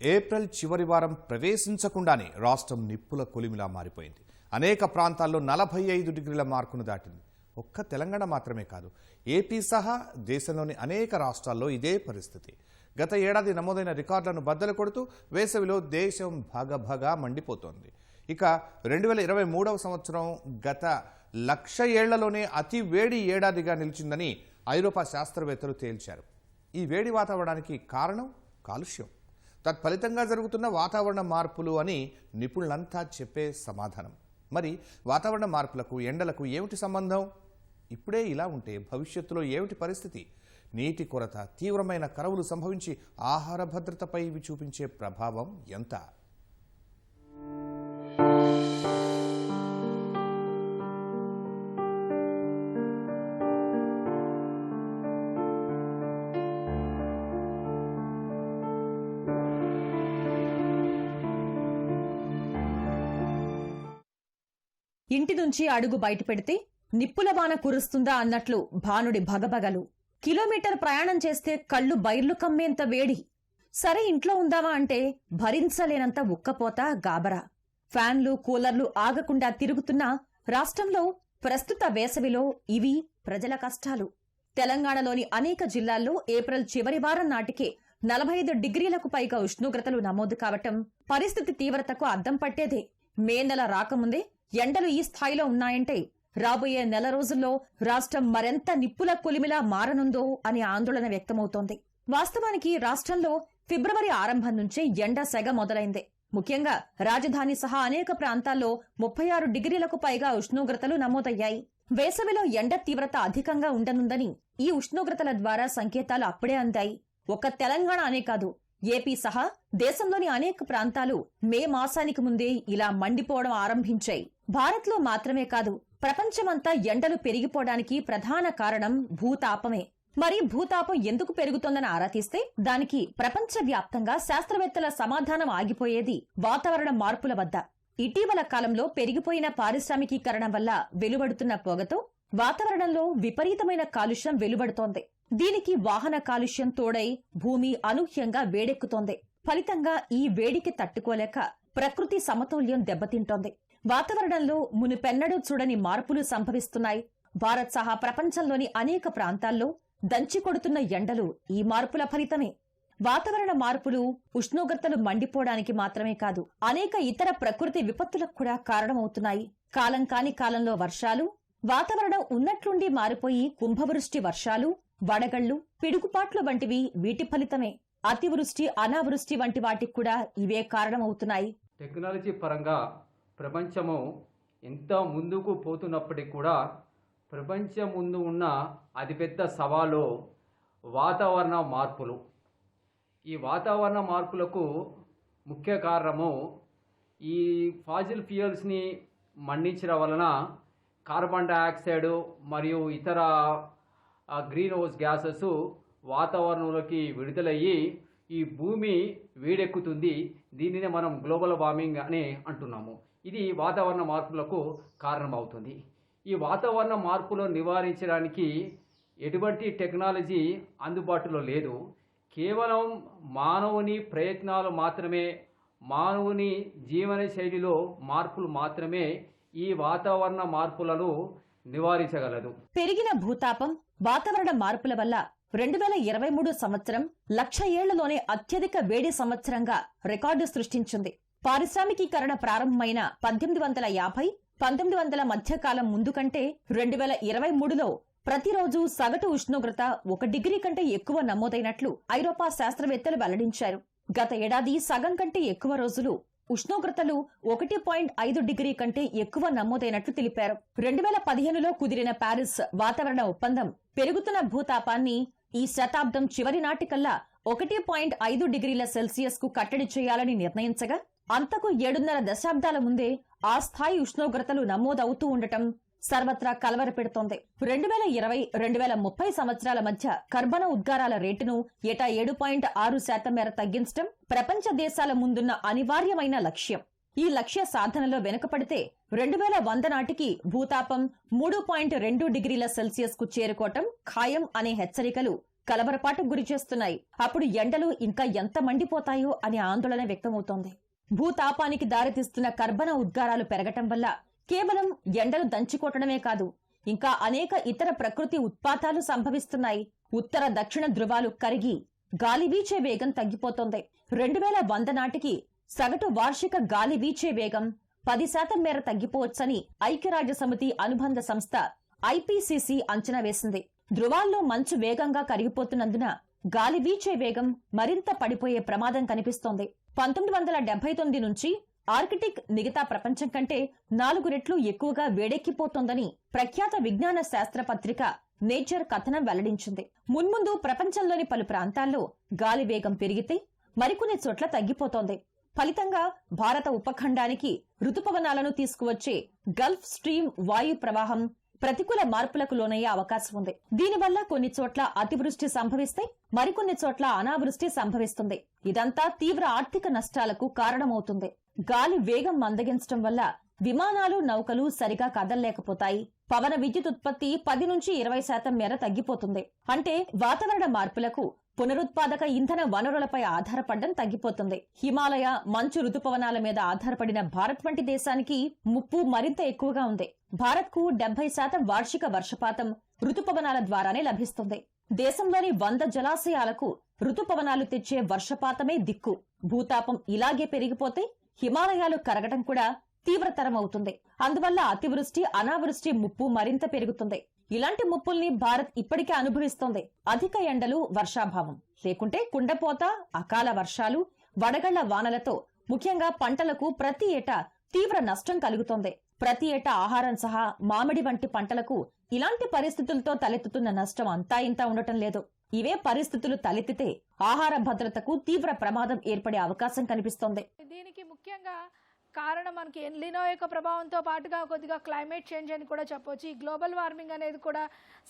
April చివరి వారం ప్రవేశించకుండానే రాష్ట్రం నిప్పుల కొలిమిలా మారిపోయింది. అనేక ప్రాంతాల్లో 45 డిగ్రీల మార్కును దాటింది. ఒక్క తెలంగాణ మాత్రమే కాదు, ఏపీ సహా దేశంలోని అనేక రాష్ట్రాల్లో ఇదే పరిస్థితి. గత ఏడాది నమోదైన రికార్డులను బద్దలు కొడుతూ వేసవిలో దేశం భగభగా మండిపోతోంది. ఇక 2023వ సంవత్సరం గత 1,00,000 ఏళ్లలోనే అతి వేడి ఏడాదిగా నిలిచిందని ఐరోపా శాస్త్రవేత్తలు తేల్చారు. ఈ వేడి వాతావరణానికి కారణం కాలుష్యం, తత్ఫలితంగా జరుగుతున్న వాతావరణ మార్పులు అని నిపుణులంతా చెప్పే సమాధానం. మరి వాతావరణ మార్పులకు ఎండలకు ఏమిటి సంబంధం? ఇప్పుడే ఇలా ఉంటే భవిష్యత్తులో ఏమిటి పరిస్థితి? నీటి కొరత, తీవ్రమైన కరువులు సంభవించి ఆహార భద్రతపై ఇవి చూపించే ప్రభావం ఎంత? ఇంటి నుంచి అడుగు బయట పెడితే నిప్పుల వాన కురుస్తుందా అన్నట్లు భానుడి భగభగలు. కిలోమీటర్ ప్రయాణం చేస్తే కళ్ళు బైర్లు కమ్మేంత వేడి. సరే ఇంట్లో ఉందామా అంటే భరించలేనంత ఉక్కపోత, గాబరా. ఫ్యాన్లు, కూలర్లు ఆగకుండా తిరుగుతున్న రాష్ట్రంలో ప్రస్తుత వేసవిలో ఇవి ప్రజల కష్టాలు. తెలంగాణలోని అనేక జిల్లాల్లో ఏప్రిల్ చివరి వారం నాటికే 45 డిగ్రీలకు పైగా ఉష్ణోగ్రతలు నమోదు కావటం పరిస్థితి తీవ్రతకు అద్దం పట్టేదే. మే నెల రాకముందే ఎండలు ఈ స్థాయిలో ఉన్నాయంటే రాబోయే నెల రోజుల్లో రాష్ట్రం మరెంత నిప్పుల కొలిమిలా మారనుందో అని ఆందోళన వ్యక్తమవుతోంది. వాస్తవానికి రాష్ట్రంలో ఫిబ్రవరి ఆరంభం నుంచే ఎండ సెగ మొదలైంది. ముఖ్యంగా రాజధాని సహా అనేక ప్రాంతాల్లో 36 డిగ్రీలకు పైగా ఉష్ణోగ్రతలు నమోదయ్యాయి. వేసవిలో ఎండ తీవ్రత అధికంగా ఉండనుందని ఈ ఉష్ణోగ్రతల ద్వారా సంకేతాలు అప్పుడే అందాయి. ఒక్క తెలంగాణ అనే కాదు, ఏపీ సహా దేశంలోని అనేక ప్రాంతాలు మే మాసానికి ముందే ఇలా మండిపోవడం ఆరంభించాయి. భారత్లో మాత్రమే కాదు, ప్రపంచమంతా ఎండలు పెరిగిపోవడానికి ప్రధాన కారణం భూతాపమే. మరి భూతాపం ఎందుకు పెరుగుతోందని ఆరా తీస్తే దానికి ప్రపంచవ్యాప్తంగా శాస్త్రవేత్తల సమాధానం ఆగిపోయేది వాతావరణ మార్పుల వద్ద. ఇటీవల కాలంలో పెరిగిపోయిన పారిశ్రామికీకరణ వల్ల వెలువడుతున్న పొగతో వాతావరణంలో విపరీతమైన కాలుష్యం వెలువడుతోంది. దీనికి వాహన కాలుష్యం తోడై భూమి అనూహ్యంగా వేడెక్కుతోంది. ఫలితంగా ఈ వేడికి తట్టుకోలేక ప్రకృతి సమతౌల్యం దెబ్బతింటోంది. వాతావరణంలో మునుపెన్నడూ చూడని మార్పులు సంభవిస్తున్నాయి. భారత్ సహా ప్రపంచంలోని అనేక ప్రాంతాల్లో దంచి కొడుతున్న ఎండలు ఈ మార్పుల ఫలితమే. వాతావరణ మార్పులు ఉష్ణోగ్రతలు మండిపోవడానికి మాత్రమే కాదు, అనేక ఇతర ప్రకృతి విపత్తులకు కూడా కారణమవుతున్నాయి. కాలం కాని కాలంలో వర్షాలు, వాతావరణం ఉన్నట్లుండి మారిపోయి కుంభవృష్టి వర్షాలు, వడగళ్లు, పిడుగుపాట్లు వంటివి వీటి ఫలితమే. అతివృష్టి, అనావృష్టి వంటి వాటికి కూడా ఇవే కారణమవుతున్నాయి. టెక్నాలజీ పరంగా ప్రపంచము ఎంత ముందుకు పోతున్నప్పటికీ కూడా ప్రపంచం ముందు ఉన్న అతిపెద్ద సవాలు వాతావరణ మార్పులు. ఈ వాతావరణ మార్పులకు ముఖ్య కారణము ఈ ఫాజిల్ ఫ్యూయల్స్ని మండించడం వలన కార్బన్ డయాక్సైడ్ మరియు ఇతర గ్రీన్ హౌస్ గ్యాసెస్ వాతావరణంలోకి విడుదలయ్యి ఈ భూమి వేడెక్కుతుంది. దీనినే మనం గ్లోబల్ వార్మింగ్ అని అంటున్నాము. ఇది వాతావరణ మార్పులకు కారణమవుతుంది. ఈ వాతావరణ మార్పులను నివారించడానికి ఎటువంటి టెక్నాలజీ అందుబాటులో లేదు. కేవలం మానవుని ప్రయత్నాలు మాత్రమే, మానవుని జీవన శైలిలో మార్పులు మాత్రమే ఈ వాతావరణ మార్పులను నివారించగలదు. పెరిగిన భూతాపం, వాతావరణ మార్పుల వల్ల 2023 సంవత్సరం 1,00,000 ఏళ్లలోనే అత్యధిక వేడి సంవత్సరంగా రికార్డు సృష్టించింది. పారిశ్రామికీకరణ ప్రారంభమైన 1850, 1900 మధ్యకాలం ముందు కంటే 2023లో ప్రతిరోజు సగటు ఉష్ణోగ్రత 1 డిగ్రీ కంటే ఎక్కువ నమోదైనట్లు ఐరోపా శాస్త్రవేత్తలు వెల్లడించారు. గత ఏడాది సగం కంటే ఎక్కువ రోజులు ఉష్ణోగ్రతలు 1.5 డిగ్రీ కంటే ఎక్కువ నమోదైనట్లు తెలిపారు. 2015లో కుదిరిన ప్యారిస్ వాతావరణ ఒప్పందం పెరుగుతున్న భూతాపాన్ని ఈ శతాబ్దం చివరి నాటికల్లా 1.5 డిగ్రీల సెల్సియస్ కు కట్టడి చేయాలని నిర్ణయించగా, అంతకు 7.5 దశాబ్దాల ముందే ఆ స్థాయి ఉష్ణోగ్రతలు నమోదవుతూ ఉండటం సర్వత్రా కలవర పెడుతోంది. 2020-2030 సంవత్సరాల మధ్య కర్బన ఉద్గారాల రేటును ఏటా 7.6% మేర తగ్గించడం ప్రపంచ దేశాల ముందున్న అనివార్యమైన లక్ష్యం. ఈ లక్ష్య సాధనలో వెనుకపడితే 2100 నాటికి భూతాపం 3.2 డిగ్రీల సెల్సియస్ కు చేరుకోవటం ఖాయం అనే హెచ్చరికలు కలవరపాటు గురి చేస్తున్నాయి. అప్పుడు ఎండలు ఇంకా ఎంత మండిపోతాయో అనే ఆందోళన వ్యక్తమవుతోంది. భూతాపానికి దారితీస్తున్న కర్బన ఉద్గారాలు పెరగటం వల్ల కేవలం ఎండలు దంచికొట్టడమే కాదు, ఇంకా అనేక ఇతర ప్రకృతి ఉత్పాతాలు సంభవిస్తున్నాయి. ఉత్తర దక్షిణ ధృవాలు కరిగి గాలి వీచే వేగం తగ్గిపోతోంది. 2100 నాటికి సగటు వార్షిక గాలి వీచే వేగం 10% మేర తగ్గిపోవచ్చని ఐక్యరాజ్య సమితి అనుబంధ సంస్థ IPCC అంచనా వేసింది. ధృవాల్లో మంచు వేగంగా కరిగిపోతున్నందున గాలి వీచే వేగం మరింత పడిపోయే ప్రమాదం కనిపిస్తోంది. 1979 నుంచి ఆర్కిటిక్ మిగతా ప్రపంచం కంటే 4 రెట్లు ఎక్కువగా వేడెక్కిపోతోందని ప్రఖ్యాత విజ్ఞాన శాస్త్ర పత్రిక నేచర్ కథనం వెల్లడించింది. మున్ముందు ప్రపంచంలోని పలు ప్రాంతాల్లో గాలి వేగం పెరిగితే మరికొన్ని చోట్ల తగ్గిపోతోంది. ఫలితంగా భారత ఉపఖండానికి రుతుపవనాలను తీసుకువచ్చే గల్ఫ్ స్ట్రీమ్ వాయు ప్రవాహం ప్రతికూల మార్పులకు లోనయ్యే అవకాశం ఉంది. దీనివల్ల కొన్ని చోట్ల అతివృష్టి సంభవిస్తే మరికొన్ని చోట్ల అనావృష్టి సంభవిస్తుంది. ఇదంతా తీవ్ర ఆర్థిక నష్టాలకు కారణమవుతుంది. గాలి వేగం మందగించడం వల్ల విమానాలు, నౌకలు సరిగా కదలలేకపోతాయి. పవన విద్యుత్ ఉత్పత్తి 10 నుంచి 20% మేర తగ్గిపోతుంది. అంటే వాతావరణ మార్పులకు పునరుత్పాదక ఇంధన వనరులపై ఆధారపడడం తగ్గిపోతుంది. హిమాలయ, మంచు రుతుపవనాల మీద ఆధారపడిన భారత్ వంటి దేశానికి ముప్పు మరింత ఎక్కువగా ఉంది. భారత్కు 70% వార్షిక వర్షపాతం రుతుపవనాల ద్వారానే లభిస్తుంది. దేశంలోని 100 జలాశయాలకు రుతుపవనాలు తెచ్చే వర్షపాతమే దిక్కు. భూతాపం ఇలాగే పెరిగిపోతే హిమాలయాలు కరగటం కూడా తీవ్రతరం అవుతుంది. అందువల్ల అతివృష్టి, అనావృష్టి ముప్పు మరింత పెరుగుతుంది. ఇలాంటి ముప్పుల్ని భారత్ ఇప్పటికే అనుభవిస్తోంది. అధిక ఎండలు, వర్షాభావం, లేకుంటే కుండపోత, అకాల వర్షాలు, వడగళ్ల వానలతో ముఖ్యంగా పంటలకు ప్రతి ఏటా తీవ్ర నష్టం కలుగుతోంది. ప్రతి ఏటా ఆహారం సహా మామిడి వంటి పంటలకు ఇలాంటి పరిస్థితులతో తలెత్తుతున్న నష్టం అంతా ఇంతా ఉండటం లేదు. ఇవే పరిస్థితులు తలెత్తితే ఆహార భద్రతకు తీవ్ర ప్రమాదం ఏర్పడే అవకాశం కనిపిస్తోంది. దీనికి ముఖ్యంగా కారణం మనకి ఎల్నినో యొక్క ప్రభావంతో పాటుగా కొద్దిగా క్లైమేట్ చేంజ్ అని కూడా చెప్పొచ్చు. ఈ గ్లోబల్ వార్మింగ్ అనేది కూడా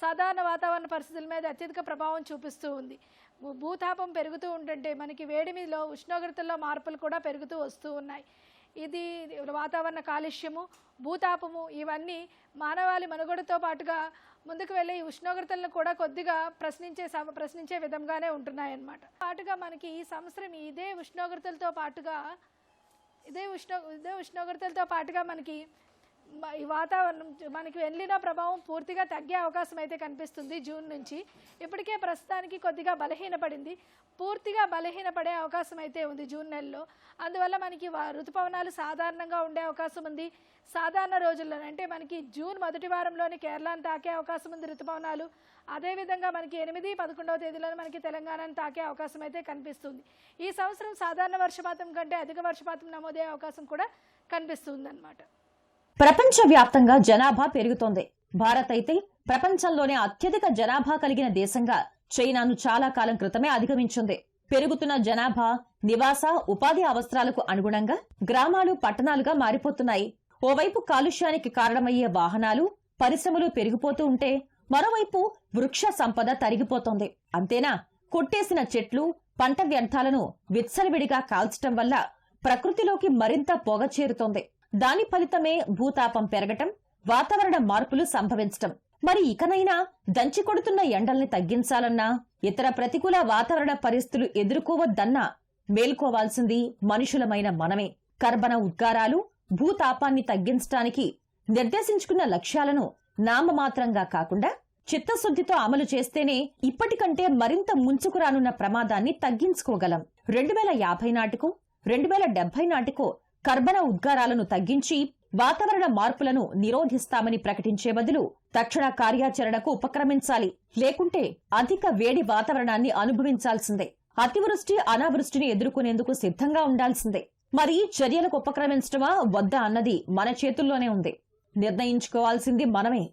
సాధారణ వాతావరణ పరిస్థితుల మీద అత్యధిక ప్రభావం చూపిస్తూ ఉంది. భూతాపం పెరుగుతూ ఉంటుంటే మనకి వేడిమిలో, ఉష్ణోగ్రతల్లో మార్పులు కూడా పెరుగుతూ వస్తూ ఉన్నాయి. ఇది వాతావరణ కాలుష్యము, భూతాపము ఇవన్నీ మానవాళి మనుగడతో పాటుగా ముందుకు వెళ్ళే ఈ ఉష్ణోగ్రతలను కూడా కొద్దిగా ప్రశ్నించే విధంగానే ఉంటున్నాయన్నమాట. పాటుగా మనకి ఈ సంవత్సరం ఇదే ఉష్ణోగ్రతలతో పాటుగా మనకి ఈ వాతావరణం మనకి ఎల్నినో ప్రభావం పూర్తిగా తగ్గే అవకాశం అయితే కనిపిస్తుంది. జూన్ నుంచి ఇప్పటికే ప్రస్తుతానికి కొద్దిగా బలహీనపడింది. పూర్తిగా బలహీనపడే అవకాశం అయితే ఉంది జూన్ నెలలో. అందువల్ల మనకి ఋతుపవనాలు సాధారణంగా ఉండే అవకాశం ఉంది. సాధారణ రోజుల్లోనే అంటే మనకి జూన్ మొదటి వారంలోనే కేరళను తాకే అవకాశం ఉంది ఋతుపవనాలు. అదేవిధంగా మనకి 8, 11వ తేదీలోనే మనకి తెలంగాణను తాకే అవకాశం అయితే కనిపిస్తుంది. ఈ సంవత్సరం సాధారణ వర్షపాతం కంటే అధిక వర్షపాతం నమోదయ్యే అవకాశం కూడా కనిపిస్తుంది అన్నమాట. ప్రపంచవ్యాప్తంగా జనాభా పెరుగుతోంది. భారత్ అయితే ప్రపంచంలోనే అత్యధిక జనాభా కలిగిన దేశంగా చైనాను చాలా కాలం క్రితమే అధిగమించింది. పెరుగుతున్న జనాభా, నివాస, ఉపాధి అవసరాలకు అనుగుణంగా గ్రామాలు, పట్టణాలుగా మారిపోతున్నాయి. ఓవైపు కాలుష్యానికి కారణమయ్యే వాహనాలు, పరిశ్రమలు పెరిగిపోతూ ఉంటే మరోవైపు వృక్ష సంపద తరిగిపోతోంది. అంతేనా, కొట్టేసిన చెట్లు, పంట వ్యర్థాలను విచ్చలవిడిగా కాల్చటం వల్ల ప్రకృతిలోకి మరింత పొగ చేరుతోంది. దాని ఫలితమే భూతాపం పెరగటం, వాతావరణ మార్పులు సంభవించటం. మరి ఇకనైనా దంచికొడుతున్న ఎండల్ని తగ్గించాలన్నా, ఇతర ప్రతికూల వాతావరణ పరిస్థితులు ఎదుర్కోవద్దన్నా మేల్కోవాల్సింది మనుషులమైన మనమే. కర్బన ఉద్గారాలు, భూతాపాన్ని తగ్గించడానికి నిర్దేశించుకున్న లక్ష్యాలను నామమాత్రంగా కాకుండా చిత్తశుద్ధితో అమలు చేస్తేనే ఇప్పటికంటే మరింత ముంచుకురానున్న ప్రమాదాన్ని తగ్గించుకోగలం. 2050 నాటికో 2070 నాటికో కర్బన ఉద్గారాలను తగ్గించి వాతావరణ మార్పులను నిరోధిస్తామని ప్రకటించే బదులు తక్షణ కార్యాచరణకు ఉపక్రమించాలి. లేకుంటే అధిక వేడి వాతావరణాన్ని అనుభవించాల్సిందే. అతివృష్టి, అనావృష్టిని ఎదుర్కొనేందుకు సిద్ధంగా ఉండాల్సిందే. మరి చర్యలకు ఉపక్రమించడమా వద్దా అన్నది మన చేతుల్లోనే ఉంది. నిర్ణయించుకోవాల్సింది మనమే.